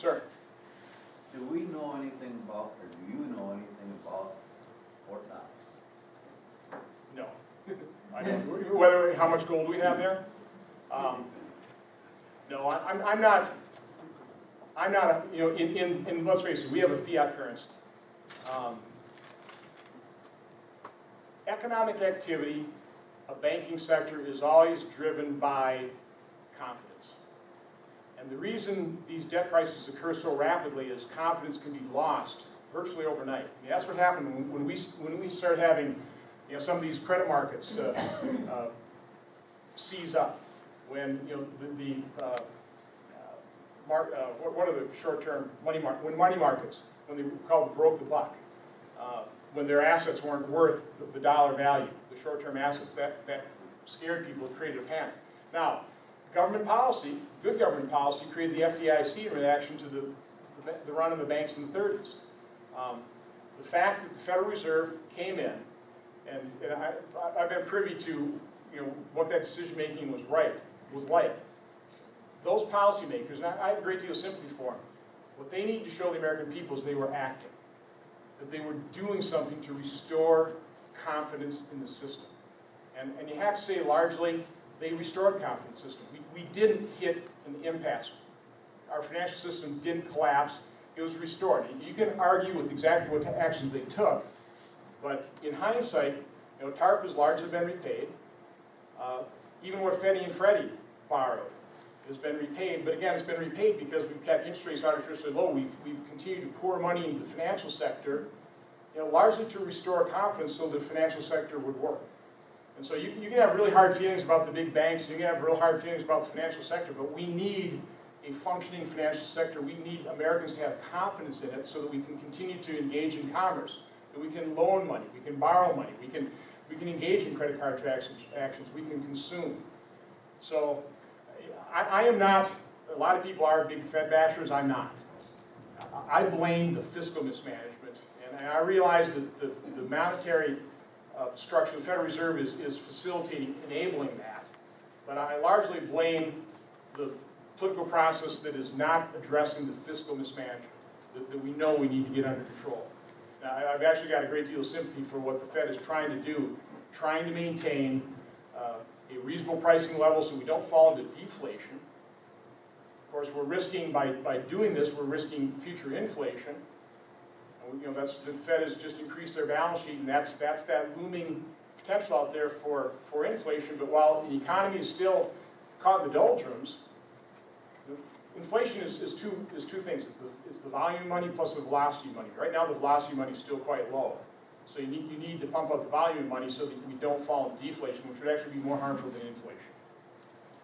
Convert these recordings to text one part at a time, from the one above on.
Sir? Do we know anything about, or do you know anything about Fort Knox? No. I don't, whether, how much gold we have there? No, I'm not, you know, in let's face it, we have a fiat currency. Economic activity, a banking sector is always driven by confidence. And the reason these debt crises occur so rapidly is confidence can be lost virtually overnight. I mean, that's what happened when we started having, you know, some of these credit markets seize up. When, you know, what are the short-term money markets, when they called broke the buck, when their assets weren't worth the dollar value, the short-term assets, that scared people, it created a panic. Now, government policy, good government policy, created the FDIC in reaction to the run of the banks in the 30s. The fact that the Federal Reserve came in, and I've been privy to, you know, what that decision-making was like. Those policymakers, and I have a great deal of sympathy for them, what they need to show the American people is they were acting, that they were doing something to restore confidence in the system. And you have to say, largely, they restored confidence in the system. We didn't hit an impasse. Our financial system didn't collapse. It was restored. And you can argue with exactly what actions they took, but in hindsight, you know, TARP has largely been repaid. Even what Fannie and Freddie borrowed has been repaid, but again, it's been repaid because we've kept interest rates artificially low. We've continued to pour money into the financial sector, you know, largely to restore confidence so the financial sector would work. And so you can have really hard feelings about the big banks, you can have real hard feelings about the financial sector, but we need a functioning financial sector. We need Americans to have confidence in it so that we can continue to engage in commerce, that we can loan money, we can borrow money, we can engage in credit card transactions, we can consume. So I am not, a lot of people are big Fed bashers, I'm not. I blame the fiscal mismanagement, and I realize that the monetary structure of the Federal Reserve is facilitating, enabling that, but I largely blame the political process that is not addressing the fiscal mismanagement that we know we need to get under control. Now, I've actually got a great deal of sympathy for what the Fed is trying to do, trying to maintain a reasonable pricing level so we don't fall into deflation. Of course, we're risking, by doing this, we're risking future inflation. And, you know, the Fed has just increased their balance sheet, and that's that looming potential out there for inflation. But while the economy is still caught in the doldrums, inflation is two things. It's the volume money plus the velocity money. Right now, the velocity money is still quite low. So you need to pump up the volume money so that we don't fall into deflation, which would actually be more harmful than inflation.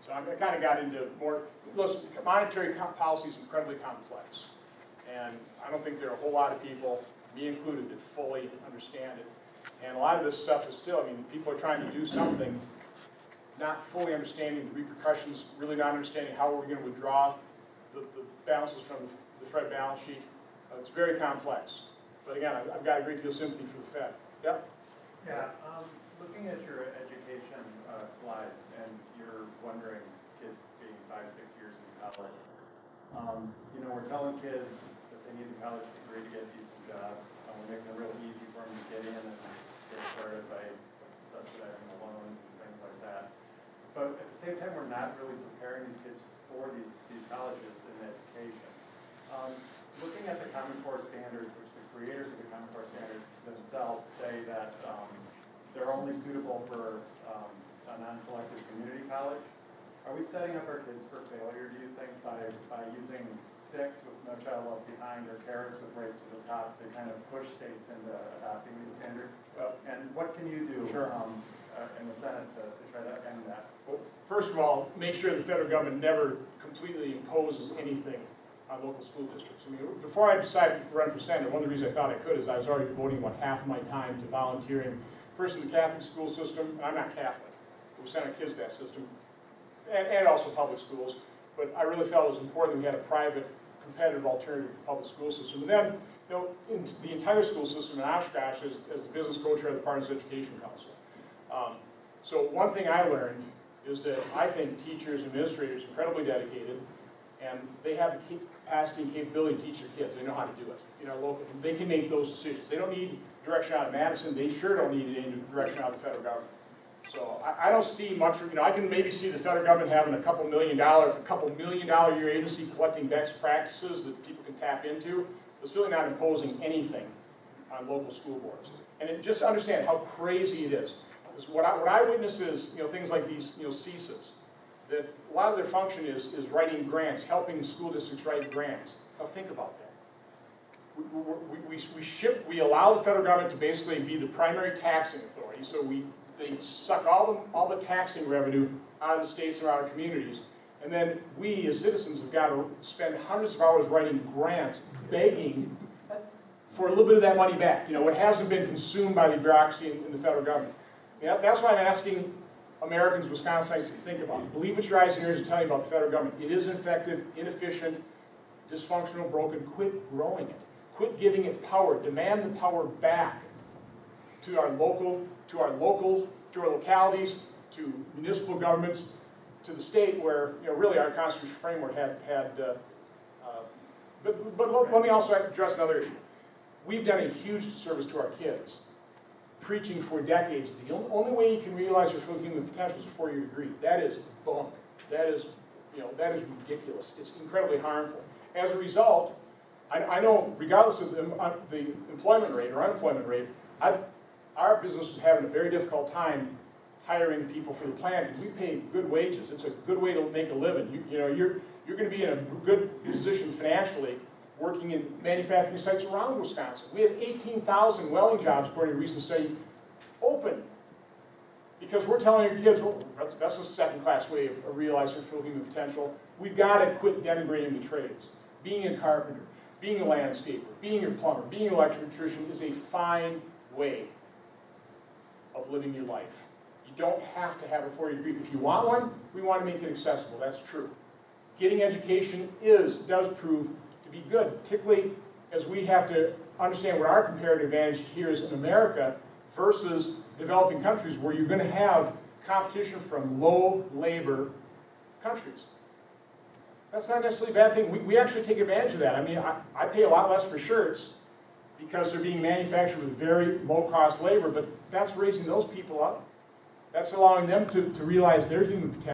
So I kind of got into more, listen, monetary policy is incredibly complex. And I don't think there are a whole lot of people, me included, that fully understand it. And a lot of this stuff is still, I mean, people are trying to do something, not fully understanding the repercussions, really not understanding how we're going to withdraw the balances from the Fed balance sheet. It's very complex. But again, I've got a great deal of sympathy for the Fed. Yep? Yeah, looking at your education slides, and you're wondering kids being 5, 6 years in college, you know, we're telling kids that they need a college degree to get decent jobs. We're making it real easy for them to get in and get started by subsidizing the loans and things like that. But at the same time, we're not really preparing these kids for these colleges in education. Looking at the Common Core standards, which the creators of the Common Core standards themselves say that they're only suitable for a non-selective community college, are we setting up our kids for failure, do you think, by using sticks with No Child Left Behind or carrots with Race to the Top to kind of push states into adopting these standards? And what can you do in the Senate to try to end that? Well, first of all, make sure the federal government never completely imposes anything on local school districts. I mean, before I decided to run for Senate, one of the reasons I thought I could is I was already devoting about half of my time to volunteering, first in the Catholic school system, and I'm not Catholic, but we sent our kids to that system, and also public schools, but I really felt it was important that we had a private, competitive alternative to the public school system. And then, you know, in the entire school system in Oshkosh as the business co-chair of the Partners Education Council. So one thing I learned is that I think teachers and administrators are incredibly dedicated. And they have the capacity and capability to teach their kids. They know how to do it. You know, local, they can make those decisions. They don't need direction out of Madison. They sure don't need any direction out of the federal government. So I don't see much, you know, I can maybe see the federal government having a couple million dollar a year agency collecting best practices that people can tap into. It's really not imposing anything on local school boards. And just understand how crazy it is. Because what I witness is, you know, things like these, you know, CSAs, that a lot of their function is writing grants, helping school districts write grants. Now think about that. We allow the federal government to basically be the primary taxing authority, so they suck all the taxing revenue out of the states and out of our communities, and then we as citizens have got to spend hundreds of hours writing grants, begging for a little bit of that money back. You know, what hasn't been consumed by the bureaucracy in the federal government. Yeah, that's why I'm asking Americans, Wisconsinites to think about it. Believe what your eyes and ears are telling you about the federal government. It is ineffective, inefficient, dysfunctional, broken. Quit growing it. Quit giving it power. Demand the power back to our localities, to municipal governments, to the state where, you know, really our constitutional framework but let me also address another issue. We've done a huge disservice to our kids, preaching for decades. The only way you can realize your full human potential is a 4-year degree. That is bunk. That is, you know, that is ridiculous. It's incredibly harmful. As a result, I know, regardless of the employment rate or unemployment rate, our business is having a very difficult time hiring people for the plant. We pay good wages. It's a good way to make a living. You know, you're going to be in a good position financially working in manufacturing sites around Wisconsin. We have 18,000 welding jobs, according to a recent study, open. Because we're telling your kids, well, that's a second-class way of realizing full human potential. We've got to quit denigrating the trades. Being a carpenter, being a landscaper, being a plumber, being an electrician is a fine way of living your life. You don't have to have a 4-year degree. If you want one, we want to make it accessible. That's true. Getting education does prove to be good, particularly as we have to understand what our comparative advantage here is in America versus developing countries where you're going to have competition from low labor countries. That's not necessarily a bad thing. We actually take advantage of that. I mean, I pay a lot less for shirts because they're being manufactured with very low-cost labor, but that's raising those people up. That's allowing them to realize their human potential.